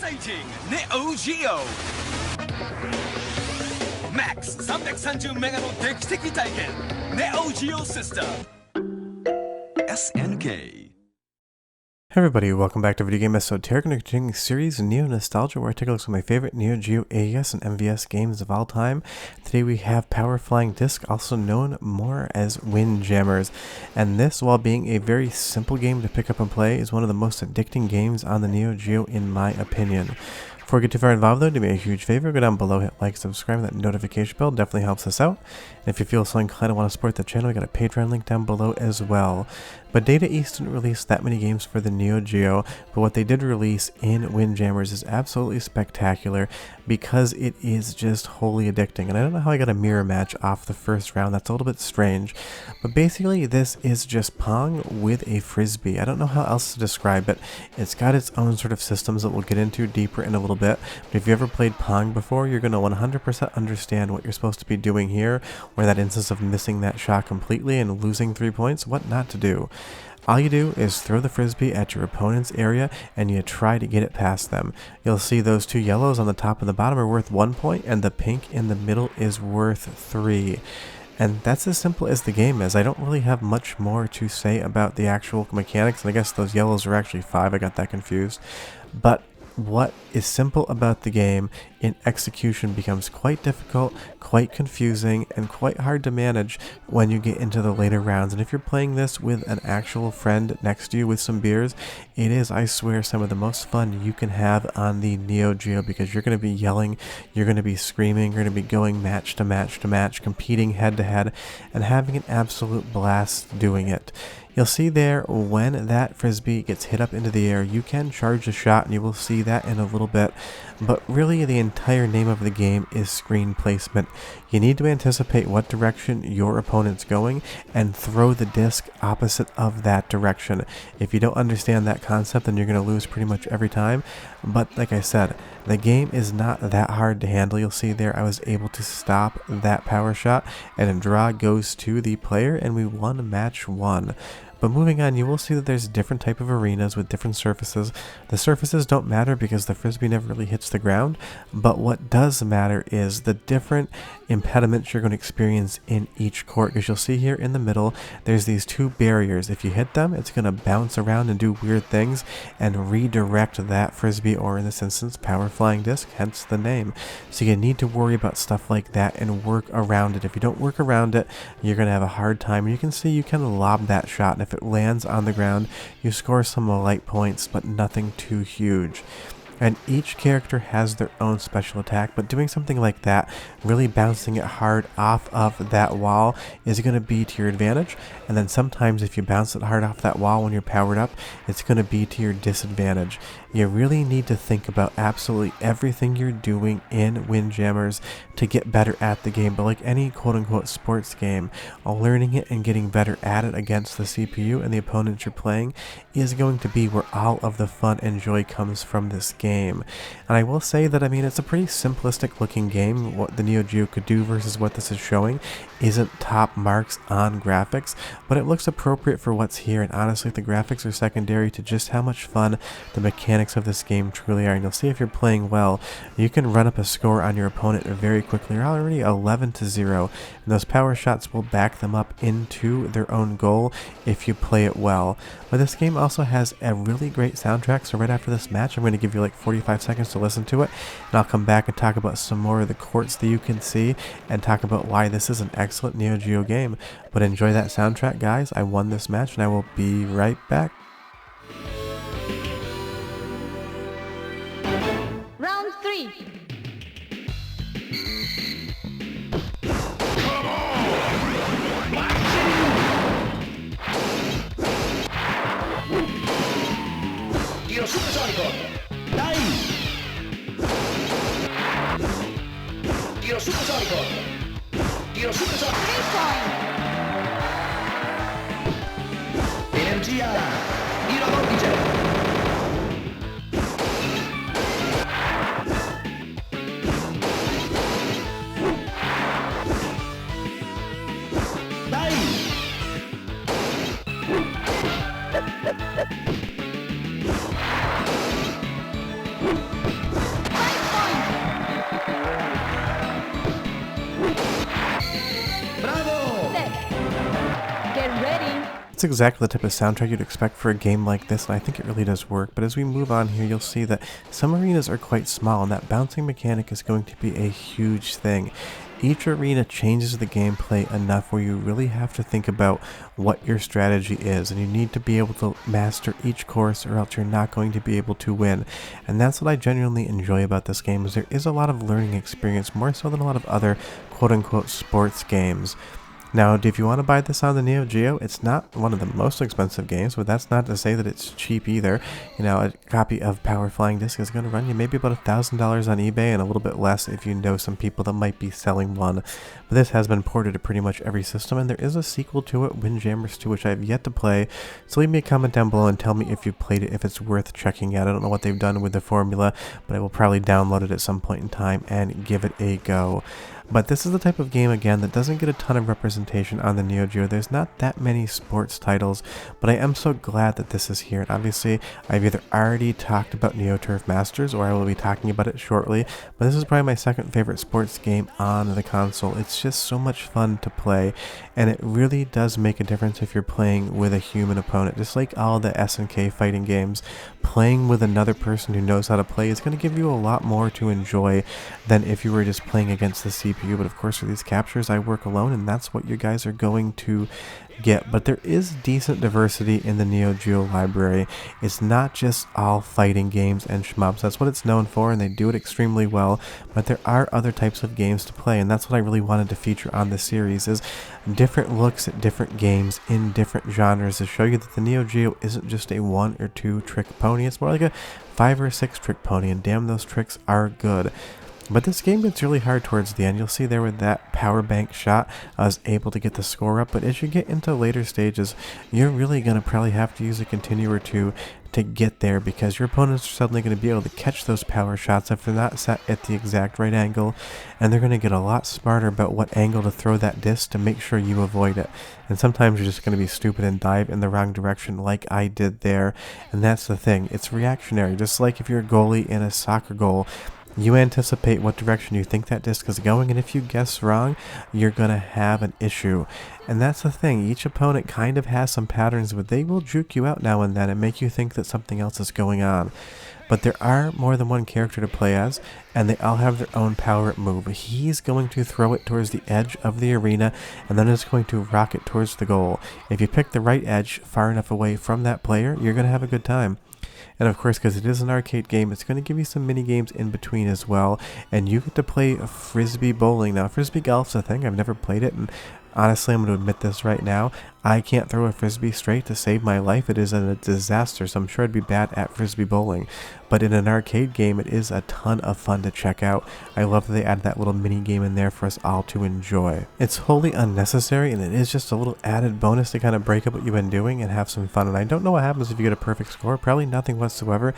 Exciting Neo Geo Max 330メガの劇的体験 Neo Geo System SNK. Hey everybody, welcome back to Video Game Esoteric, and continuing series Neo Nostalgia, where I take a look at my favorite Neo Geo AES and MVS games of all time. Today we have Power Flying Disc, also known more as Windjammers, and this, while being a very simple game to pick up and play, is one of the most addicting games on the Neo Geo in my opinion. Before we get too far involved though, do me a huge favor, go down below, hit like, subscribe, and that notification bell definitely helps us out. And if you feel so inclined to want to support the channel, we got a Patreon link down below as well. But Data East didn't release that many games for the Neo Geo, but what they did release in Windjammers is absolutely spectacular because it is just wholly addicting. And I don't know how I got a mirror match off the first round, that's a little bit strange. But basically this is just Pong with a Frisbee. I don't know how else to describe it. It's got its own sort of systems that we'll get into deeper in a little bit. But if you ever played Pong before, you're going to 100% understand what you're supposed to be doing here, or that instance of missing that shot completely and losing 3 points, what not to do. All you do is throw the Frisbee at your opponent's area and you try to get it past them. You'll see those two yellows on the top and the bottom are worth 1 point, and the pink in the middle is worth 3. And that's as simple as the game is. I don't really have much more to say about the actual mechanics, and I guess those yellows are actually 5, I got that confused. But what is simple about the game in execution becomes quite difficult, quite confusing, and quite hard to manage when you get into the later rounds. And if you're playing this with an actual friend next to you with some beers, it is, I swear, some of the most fun you can have on the Neo Geo, because you're going to be yelling, you're going to be screaming, you're going to be going match to match to match, competing head to head, and having an absolute blast doing it. You'll see there when that Frisbee gets hit up into the air, you can charge a shot, and you will see that in a little bit. But really the entire name of the game is screen placement. You need to anticipate what direction your opponent's going and throw the disc opposite of that direction. If you don't understand that concept, then you're going to lose pretty much every time. But like I said, the game is not that hard to handle. You'll see there I was able to stop that power shot, and a draw goes to the player, and we won match 1. But moving on, you will see that there's different type of arenas with different surfaces. The surfaces don't matter because the Frisbee never really hits the ground, but what does matter is the different impediments you're going to experience in each court. Because you'll see here in the middle, there's these two barriers. If you hit them, it's going to bounce around and do weird things and redirect that Frisbee, or in this instance, Power Flying Disc, hence the name. So you need to worry about stuff like that and work around it. If you don't work around it, you're going to have a hard time. You can see you can lob that shot, and if it lands on the ground, you score some light points, but nothing too huge. And each character has their own special attack, but doing something like that, really bouncing it hard off of that wall, is going to be to your advantage. And then sometimes if you bounce it hard off that wall when you're powered up, it's going to be to your disadvantage. You really need to think about absolutely everything you're doing in Windjammers to get better at the game. But like any quote-unquote sports game, learning it and getting better at it against the CPU and the opponents you're playing is going to be where all of the fun and joy comes from this game. And I will say that, I mean, it's a pretty simplistic looking game. What the Neo Geo could do versus what this is showing isn't top marks on graphics, but it looks appropriate for what's here, and honestly the graphics are secondary to just how much fun the mechanics of this game truly are. And you'll see if you're playing well, you can run up a score on your opponent very quickly. You're already 11-0, and those power shots will back them up into their own goal if you play it well. But this game also has a really great soundtrack, so right after this match I'm going to give you like 45 seconds to listen to it, and I'll come back and talk about some more of the courts that you can see and talk about why this is an excellent Neo Geo game. But enjoy that soundtrack, guys. I won this match, and I will be right back. Round 3. Tiro supersonico. Dai! Tiro supersonico. Tiro supersonico. Energia. Tiro vortice. Dai! that's exactly the type of soundtrack you'd expect for a game like this, and I think it really does work. But as we move on here, you'll see that some arenas are quite small, and that bouncing mechanic is going to be a huge thing. Each arena changes the gameplay enough where you really have to think about what your strategy is, and you need to be able to master each course or else you're not going to be able to win. And that's what I genuinely enjoy about this game, is there is a lot of learning experience, more so than a lot of other quote-unquote sports games. Now, if you want to buy this on the Neo Geo, it's not one of the most expensive games, but that's not to say that it's cheap either. You know, a copy of Power Flying Disc is going to run you maybe about $1,000 on eBay and a little bit less if you know some people that might be selling one. But this has been ported to pretty much every system, and there is a sequel to it, Windjammers 2, which I have yet to play. So leave me a comment down below and tell me if you played it, if it's worth checking out. I don't know what they've done with the formula, but I will probably download it at some point in time and give it a go. But this is the type of game, again, that doesn't get a ton of representation on the Neo Geo. There's not that many sports titles, but I am so glad that this is here. And obviously, I've either already talked about Neo Turf Masters, or I will be talking about it shortly. But this is probably my second favorite sports game on the console. It's just so much fun to play, and it really does make a difference if you're playing with a human opponent. Just like all the SNK fighting games, playing with another person who knows how to play is going to give you a lot more to enjoy than if you were just playing against the CPU. But of course, for these captures, I work alone, and that's what you guys are going to get. But there is decent diversity in the Neo Geo library. It's not just all fighting games and shmups. That's what it's known for, and they do it extremely well. But there are other types of games to play, and that's what I really wanted to feature on this series, is different looks at different games in different genres to show you that the Neo Geo isn't just a 1 or 2 trick pony. It's more like a 5 or 6 trick pony, and damn, those tricks are good. But this game gets really hard towards the end. You'll see there with that power bank shot, I was able to get the score up. But as you get into later stages, you're really going to probably have to use a continue or two to get there, because your opponents are suddenly going to be able to catch those power shots if they're not set at the exact right angle, and they're going to get a lot smarter about what angle to throw that disc to make sure you avoid it. And sometimes you're just going to be stupid and dive in the wrong direction like I did there, and that's the thing. It's reactionary. Just like if you're a goalie in a soccer goal, you anticipate what direction you think that disc is going, and if you guess wrong, you're going to have an issue. And that's the thing, each opponent kind of has some patterns, but they will juke you out now and then and make you think that something else is going on. But there are more than one character to play as, and they all have their own power-up move. He's going to throw it towards the edge of the arena, and then it's going to rock it towards the goal. If you pick the right edge far enough away from that player, you're going to have a good time. And of course, because it is an arcade game, it's going to give you some mini games in between as well. And you get to play Frisbee bowling. Now, Frisbee golf's a thing. I've never played it, and honestly, I'm going to admit this right now. I can't throw a Frisbee straight to save my life. It is a disaster, so I'm sure I'd be bad at Frisbee bowling. But in an arcade game, it is a ton of fun to check out. I love that they added that little mini game in there for us all to enjoy. It's wholly unnecessary, and it is just a little added bonus to kind of break up what you've been doing and have some fun. And I don't know what happens if you get a perfect score. Probably nothing whatsoever.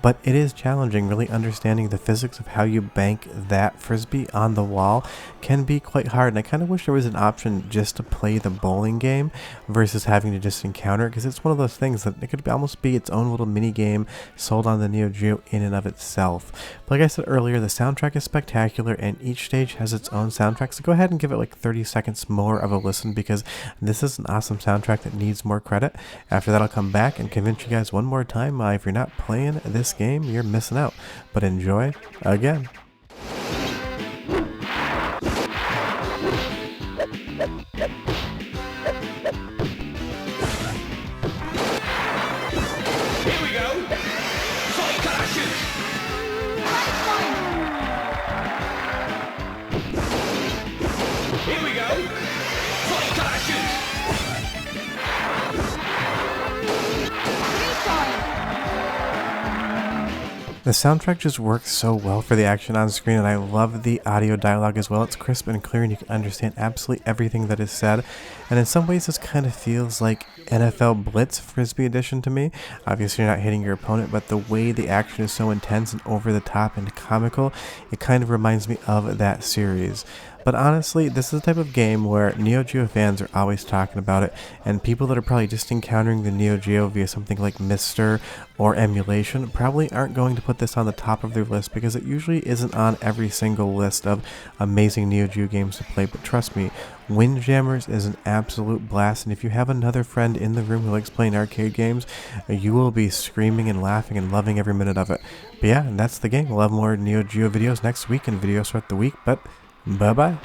But it is challenging. Really understanding the physics of how you bank that Frisbee on the wall can be quite hard. And I kind of wish there was an option just to play the bowling game versus having to just encounter it, because it's one of those things that it could almost be its own little mini game sold on the Neo Geo in and of itself. But like I said earlier, the soundtrack is spectacular, and each stage has its own soundtrack, so go ahead and give it like 30 seconds more of a listen, because this is an awesome soundtrack that needs more credit. After that, I'll come back and convince you guys one more time, if you're not playing this game, you're missing out. But enjoy again. The soundtrack just works so well for the action on screen, and I love the audio dialogue as well. It's crisp and clear, and you can understand absolutely everything that is said. And in some ways, this kind of feels like NFL Blitz Frisbee Edition to me. Obviously, you're not hitting your opponent, but the way the action is so intense and over the top and comical, it kind of reminds me of that series. But honestly, this is the type of game where Neo Geo fans are always talking about it, and people that are probably just encountering the Neo Geo via something like MiSTer or emulation probably aren't going to put this on the top of their list because it usually isn't on every single list of amazing Neo Geo games to play. But trust me, Windjammers is an absolute blast, and if you have another friend in the room who likes playing arcade games, you will be screaming and laughing and loving every minute of it. But yeah, and that's the game. We'll have more Neo Geo videos next week and videos throughout the week, but bye bye.